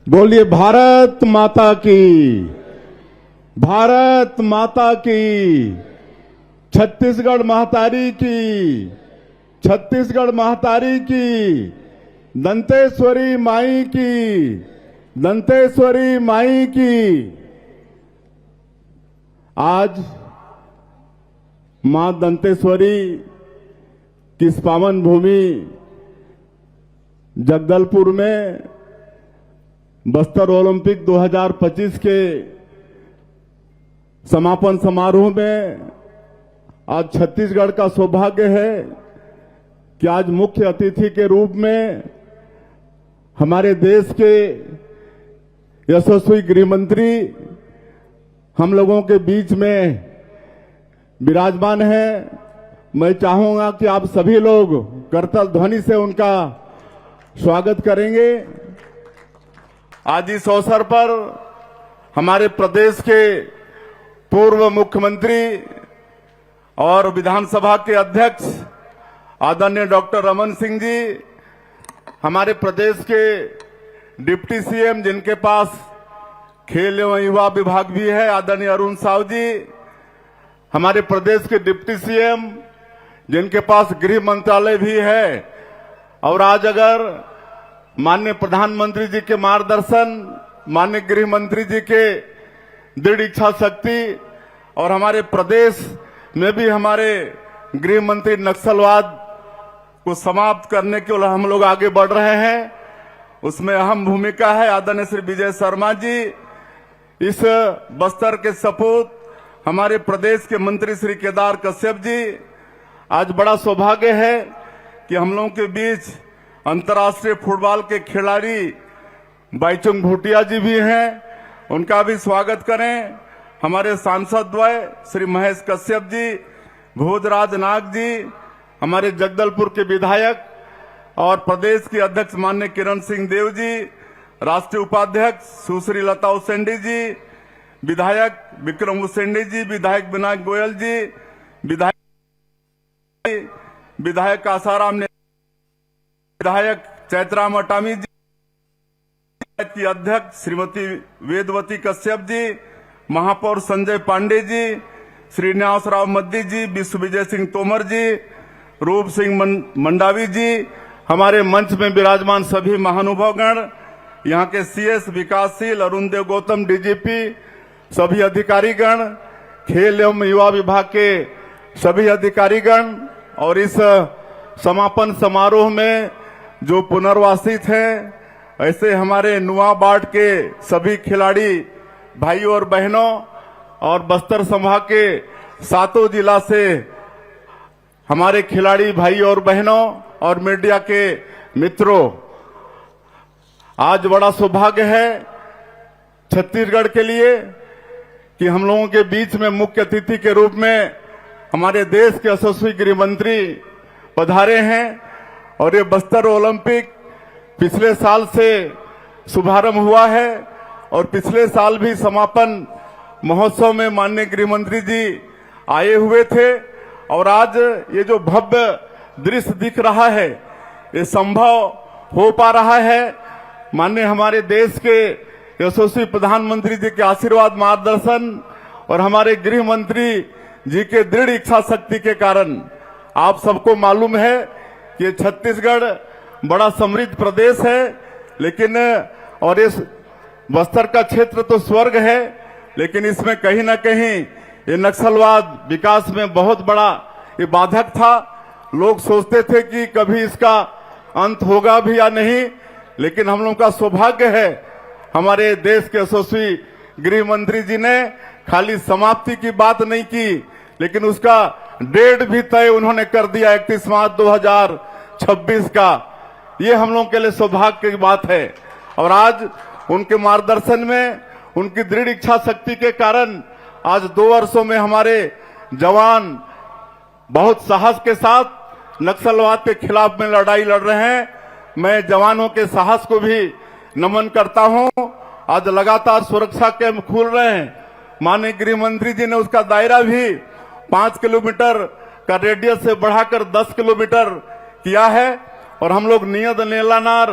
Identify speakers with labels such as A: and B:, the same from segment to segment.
A: बोलिए भारत माता की, भारत माता की, छत्तीसगढ़ महतारी की, छत्तीसगढ़ महतारी की, दंतेश्वरी माई की, दंतेश्वरी माई की। आज मां दंतेश्वरी की इस पावन भूमि जगदलपुर में बस्तर ओलंपिक 2025 के समापन समारोह में आज छत्तीसगढ़ का सौभाग्य है कि आज मुख्य अतिथि के रूप में हमारे देश के यशस्वी गृह मंत्री हम लोगों के बीच में विराजमान हैं। मैं चाहूंगा कि आप सभी लोग करताल ध्वनि से उनका स्वागत करेंगे। आज इस अवसर पर हमारे प्रदेश के पूर्व मुख्यमंत्री और विधानसभा के अध्यक्ष आदरणीय डॉक्टर रमन सिंह जी, हमारे प्रदेश के डिप्टी सीएम जिनके पास खेल एवं युवा विभाग भी है आदरणीय अरुण साव जी, हमारे प्रदेश के डिप्टी सीएम जिनके पास गृह मंत्रालय भी है, और आज अगर माननीय प्रधानमंत्री जी के मार्गदर्शन, माननीय गृह मंत्री जी के दृढ़ इच्छा शक्ति और हमारे प्रदेश में भी हमारे गृह मंत्री नक्सलवाद को समाप्त करने के लिए हम लोग आगे बढ़ रहे हैं, उसमें अहम भूमिका है आदरणीय श्री विजय शर्मा जी। इस बस्तर के सपूत हमारे प्रदेश के मंत्री श्री केदार कश्यप जी। आज बड़ा सौभाग्य है कि हम लोगों के बीच अंतर्राष्ट्रीय फुटबॉल के खिलाड़ी बाईचुंग भूटिया जी भी हैं, उनका भी स्वागत करें। हमारे सांसद द्वय श्री महेश कश्यप जी, भोजराज नाग जी, हमारे जगदलपुर के विधायक और प्रदेश के अध्यक्ष माननीय किरण सिंह देव जी, राष्ट्रीय उपाध्यक्ष सुश्री लता उसेंडी जी, विधायक विक्रम उसेंडी जी, विधायक विनायक गोयल जी, विधायक आसाराम ने, विधायक चैतराम अटामी जी की अध्यक्ष श्रीमती वेदवती कश्यप जी, महापौर संजय पांडे जी, श्रीनिवास राव मद्दी जी, विश्व विजय सिंह तोमर जी, रूप सिंह मंडावी जी, हमारे मंच में विराजमान सभी महानुभावगण, यहाँ के सीएस विकासशील अरुण देव गौतम डीजीपी, सभी अधिकारीगण, खेल एवं युवा विभाग के सभी अधिकारीगण, और इस समापन समारोह में जो पुनर्वासित हैं, ऐसे हमारे नुआबाड के सभी खिलाड़ी भाइयों और बहनों, और बस्तर संभाग के 7 जिला से हमारे खिलाड़ी भाई और बहनों और मीडिया के मित्रों, आज बड़ा सौभाग्य है छत्तीसगढ़ के लिए कि हम लोगों के बीच में मुख्य अतिथि के रूप में हमारे देश के यशस्वी गृह मंत्री पधारे हैं। और ये बस्तर ओलंपिक पिछले साल से शुभारंभ हुआ है और पिछले साल भी समापन महोत्सव में माननीय गृह मंत्री जी आए हुए थे। और आज ये जो भव्य दृश्य दिख रहा है, ये संभव हो पा रहा है माननीय हमारे देश के यशस्वी प्रधानमंत्री जी के आशीर्वाद, मार्गदर्शन और हमारे गृह मंत्री जी के दृढ़ इच्छा शक्ति के कारण। आप सबको मालूम है कि छत्तीसगढ़ बड़ा समृद्ध प्रदेश है, लेकिन और इस बस्तर का क्षेत्र तो स्वर्ग है, लेकिन इसमें कहीं ना कहीं ये नक्सलवाद विकास में बहुत बड़ा ये बाधक था। लोग सोचते थे कि कभी इसका अंत होगा भी या नहीं, लेकिन हम लोगों का सौभाग्य है हमारे देश के यशस्वी गृह मंत्री जी ने खाली समाप्ति की बात नहीं की, लेकिन उसका डेट भी तय उन्होंने कर दिया 31 मार्च 2026 का। ये हम लोगों के लिए सौभाग्य की बात है। और आज उनके मार्गदर्शन में, उनकी दृढ़ इच्छा शक्ति के कारण आज 2 वर्षों में हमारे जवान बहुत साहस के साथ नक्सलवाद के खिलाफ में लड़ाई लड़ रहे हैं। मैं जवानों के साहस को भी नमन करता हूं। आज लगातार सुरक्षा कैंप खुल रहे हैं, माननीय गृह मंत्री जी ने उसका दायरा भी 5 किलोमीटर का रेडियस से बढ़ाकर 10 किलोमीटर किया है। और हम लोग नियत नेलानार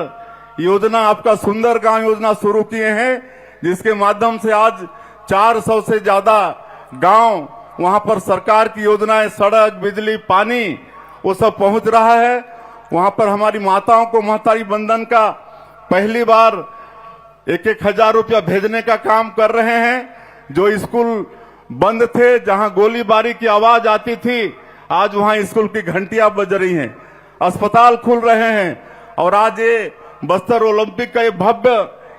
A: योजना, आपका सुंदर गांव योजना शुरू किए हैं, जिसके माध्यम से आज 400 से ज्यादा गांव, वहां पर सरकार की योजनाएं, सड़क, बिजली, पानी, वो सब पहुंच रहा है। वहां पर हमारी माताओं को महतारी बंधन का पहली बार 1,000 रुपया भेजने का काम कर रहे हैं। जो स्कूल बंद थे, जहां गोलीबारी की आवाज आती थी, आज वहां स्कूल की घंटियां बज रही हैं, अस्पताल खुल रहे हैं। और आज ये बस्तर ओलंपिक का ये भव्य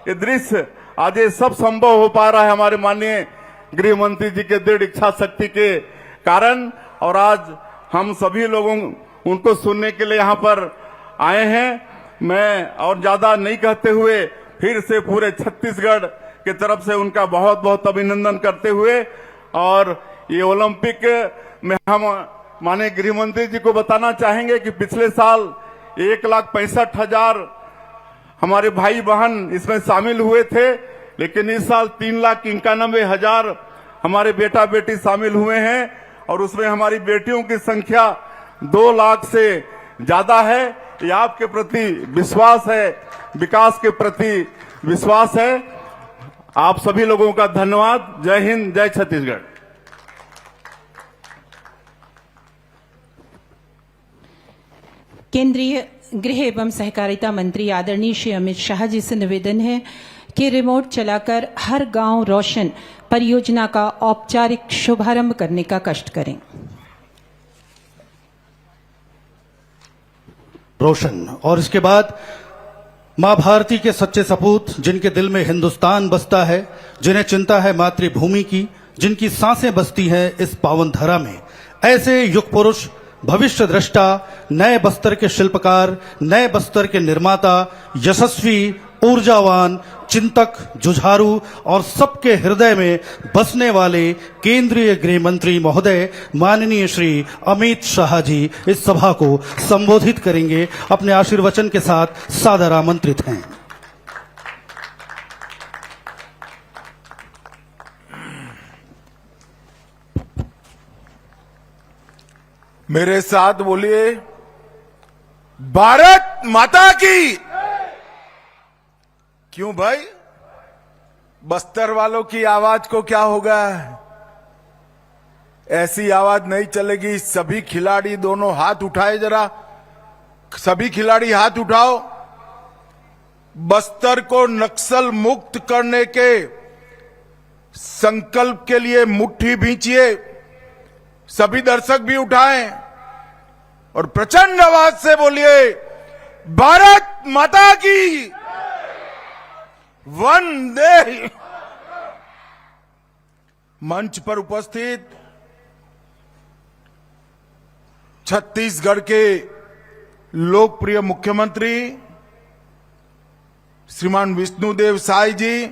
A: ये दृश्य, आज ये सब संभव हो पा रहा है हमारे माननीय गृह मंत्री जी के दृढ़ इच्छा शक्ति के कारण। और आज हम सभी लोगों उनको सुनने के लिए यहाँ पर आए हैं। मैं और ज्यादा नहीं कहते हुए फिर से पूरे छत्तीसगढ़ की तरफ से उनका बहुत बहुत अभिनंदन करते हुए, और ये ओलंपिक में हम माननीय गृह मंत्री जी को बताना चाहेंगे कि पिछले साल 1,65,000 हमारे भाई बहन इसमें शामिल हुए थे, लेकिन इस साल 3,91,000 हमारे बेटा बेटी शामिल हुए हैं, और उसमें हमारी बेटियों की संख्या 2 लाख से ज्यादा है। ये आपके प्रति विश्वास है, विकास के प्रति विश्वास है। आप सभी लोगों का धन्यवाद। जय हिंद, जय छत्तीसगढ़।
B: केंद्रीय गृह एवं सहकारिता मंत्री आदरणीय श्री अमित शाह जी से निवेदन है कि रिमोट चलाकर हर गांव रोशन परियोजना का औपचारिक शुभारंभ करने का कष्ट करें।
C: रोशन। और इसके बाद मां भारती के सच्चे सपूत, जिनके दिल में हिंदुस्तान बसता है, जिन्हें चिंता है मातृभूमि की, जिनकी सांसें बसती हैं इस पावन धरा में, ऐसे युग पुरुष, भविष्य दृष्टा, नए बस्तर के शिल्पकार, नए बस्तर के निर्माता, यशस्वी, ऊर्जावान, चिंतक, जुझारू और सबके हृदय में बसने वाले केंद्रीय गृह मंत्री महोदय माननीय श्री अमित शाह जी इस सभा को संबोधित करेंगे। अपने आशीर्वचन के साथ सादर आमंत्रित हैं।
D: मेरे साथ बोलिए, भारत माता की। क्यों भाई, बस्तर वालों की आवाज को क्या होगा? ऐसी आवाज नहीं चलेगी। सभी खिलाड़ी दोनों हाथ उठाए, जरा सभी खिलाड़ी हाथ उठाओ। बस्तर को नक्सल मुक्त करने के संकल्प के लिए मुट्ठी भींचिए। सभी दर्शक भी उठाएं और प्रचंड आवाज से बोलिए, भारत माता की वंदे। मंच पर उपस्थित छत्तीसगढ़ के लोकप्रिय मुख्यमंत्री श्रीमान विष्णुदेव साय जी,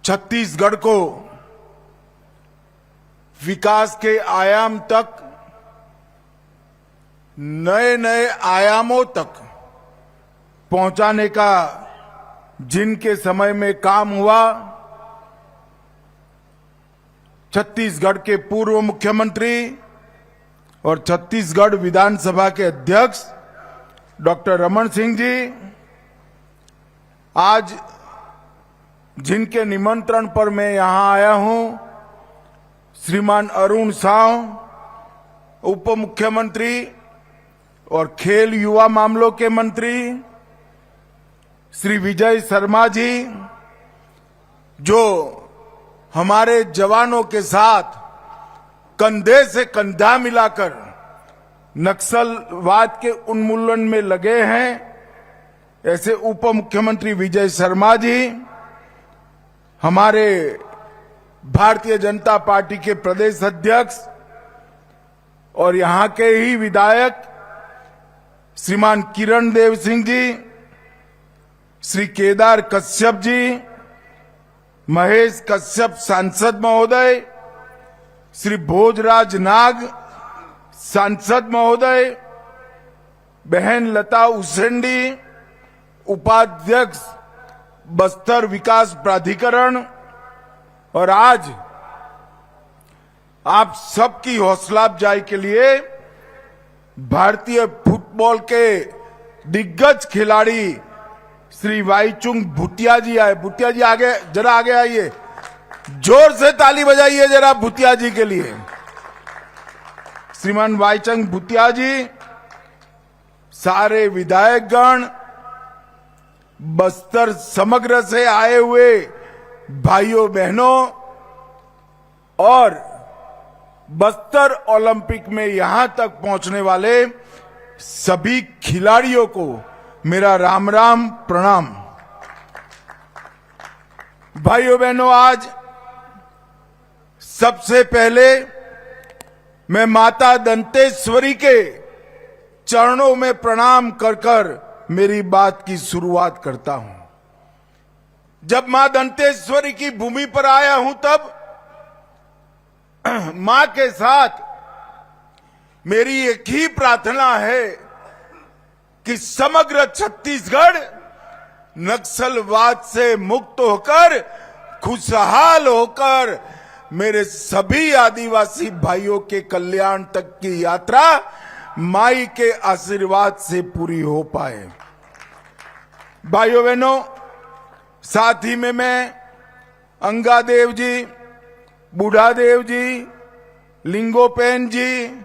D: छत्तीसगढ़ को विकास के आयाम तक, नए नए आयामों तक पहुंचाने का जिनके समय में काम हुआ, छत्तीसगढ़ के पूर्व मुख्यमंत्री और छत्तीसगढ़ विधानसभा के अध्यक्ष डॉक्टर रमन सिंह जी, आज जिनके निमंत्रण पर मैं यहां आया हूं, श्रीमान अरुण साव, उप मुख्यमंत्री और खेल युवा मामलों के मंत्री, श्री विजय शर्मा जी, जो हमारे जवानों के साथ कंधे से कंधा मिलाकर नक्सलवाद के उन्मूलन में लगे हैं, ऐसे उप मुख्यमंत्री विजय शर्मा जी, हमारे भारतीय जनता पार्टी के प्रदेश अध्यक्ष और यहां के ही विधायक श्रीमान किरण देव सिंह जी, श्री केदार कश्यप जी, महेश कश्यप सांसद महोदय, श्री भोजराज नाग सांसद महोदय, बहन लता उसेंडी, उपाध्यक्ष बस्तर विकास प्राधिकरण, और आज आप सबकी हौसला अफजाई के लिए भारतीय फुटबॉल के दिग्गज खिलाड़ी श्री वाईचुंग भूटिया जी आए। भूटिया जी आगे, जरा आगे आइए, जोर से ताली बजाइए जरा भूटिया जी के लिए। श्रीमान वाईचुंग भूटिया जी, सारे विधायकगण, बस्तर समग्र से आए हुए भाइयों बहनों और बस्तर ओलंपिक में यहां तक पहुंचने वाले सभी खिलाड़ियों को मेरा राम राम प्रणाम। भाइयों बहनों, आज सबसे पहले मैं माता दंतेश्वरी के चरणों में प्रणाम कर कर मेरी बात की शुरुआत करता हूं। जब मां दंतेश्वरी की भूमि पर आया हूं तब मां के साथ मेरी एक ही प्रार्थना है कि समग्र छत्तीसगढ़ नक्सलवाद से मुक्त होकर, खुशहाल होकर मेरे सभी आदिवासी भाइयों के कल्याण तक की यात्रा माई के आशीर्वाद से पूरी हो पाए। भाइयों बहनों, साथ ही में मैं अंगादेव जी, बूढ़ादेव जी, लिंगोपेन जी,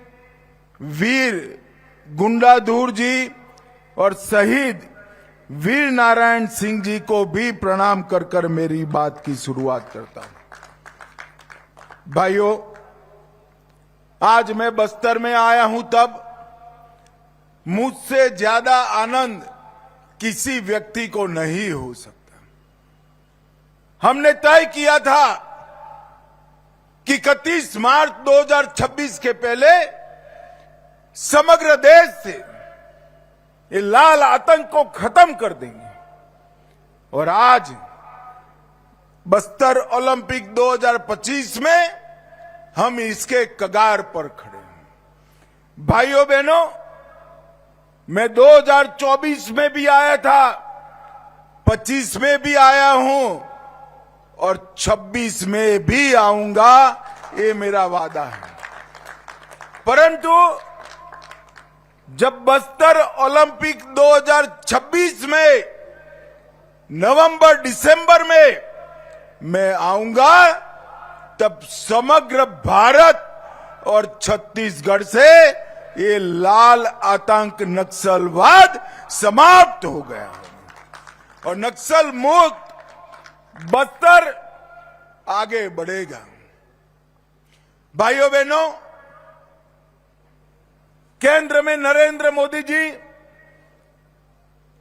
D: वीर गुंडाधुर जी और शहीद वीर नारायण सिंह जी को भी प्रणाम कर कर मेरी बात की शुरुआत करता हूं। भाइयों, आज मैं बस्तर में आया हूं तब मुझसे ज्यादा आनंद किसी व्यक्ति को नहीं हो सकता। हमने तय किया था कि 31 मार्च 2026 के पहले समग्र देश से ये लाल आतंक को खत्म कर देंगे और आज बस्तर ओलंपिक 2025 में हम इसके कगार पर खड़े हैं। भाइयों बहनों, मैं 2024 में भी आया था, 25 में भी आया हूं और 26 में भी आऊंगा, ये मेरा वादा है। परंतु जब बस्तर ओलंपिक 2026 में नवंबर दिसंबर में मैं आऊंगा, तब समग्र भारत और छत्तीसगढ़ से ये लाल आतंक नक्सलवाद समाप्त हो गया और नक्सल मुक्त बस्तर आगे बढ़ेगा। भाइयों बहनों, केंद्र में नरेंद्र मोदी जी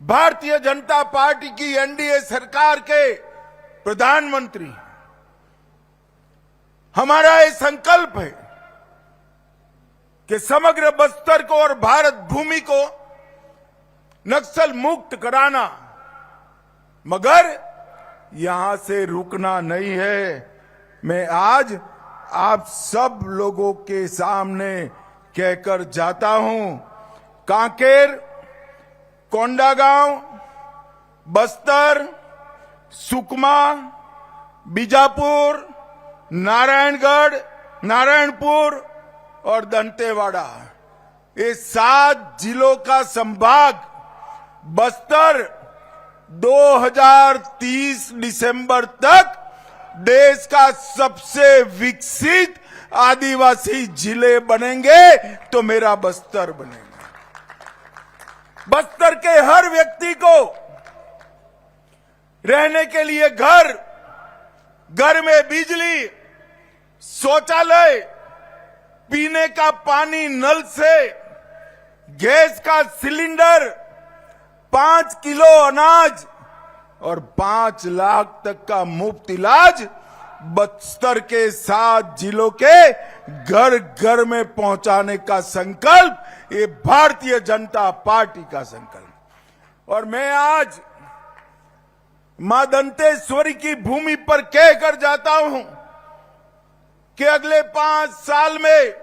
D: भारतीय जनता पार्टी की एनडीए सरकार के प्रधानमंत्री। हमारा ये संकल्प है कि समग्र बस्तर को और भारत भूमि को नक्सल मुक्त कराना, मगर यहां से रुकना नहीं है। मैं आज आप सब लोगों के सामने कहकर जाता हूं, कांकेर, कोंडागांव, बस्तर, सुकमा, बीजापुर, नारायणगढ़, नारायणपुर और दंतेवाड़ा, ये 7 जिलों का संभाग बस्तर 2030 दिसंबर तक देश का सबसे विकसित आदिवासी जिले बनेंगे तो मेरा बस्तर बनेगा। बस्तर के हर व्यक्ति को रहने के लिए घर, घर में बिजली, शौचालय, पीने का पानी नल से, गैस का सिलेंडर, 5 किलो अनाज और 5 लाख तक का मुफ्त इलाज बस्तर के 7 जिलों के घर घर में पहुंचाने का संकल्प ये भारतीय जनता पार्टी का संकल्प। और मैं आज मां दंतेश्वरी की भूमि पर कहकर जाता हूं कि अगले 5 साल में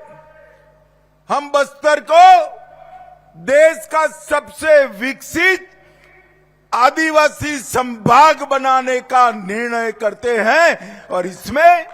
D: हम बस्तर को देश का सबसे विकसित आदिवासी संभाग बनाने का निर्णय करते हैं और इसमें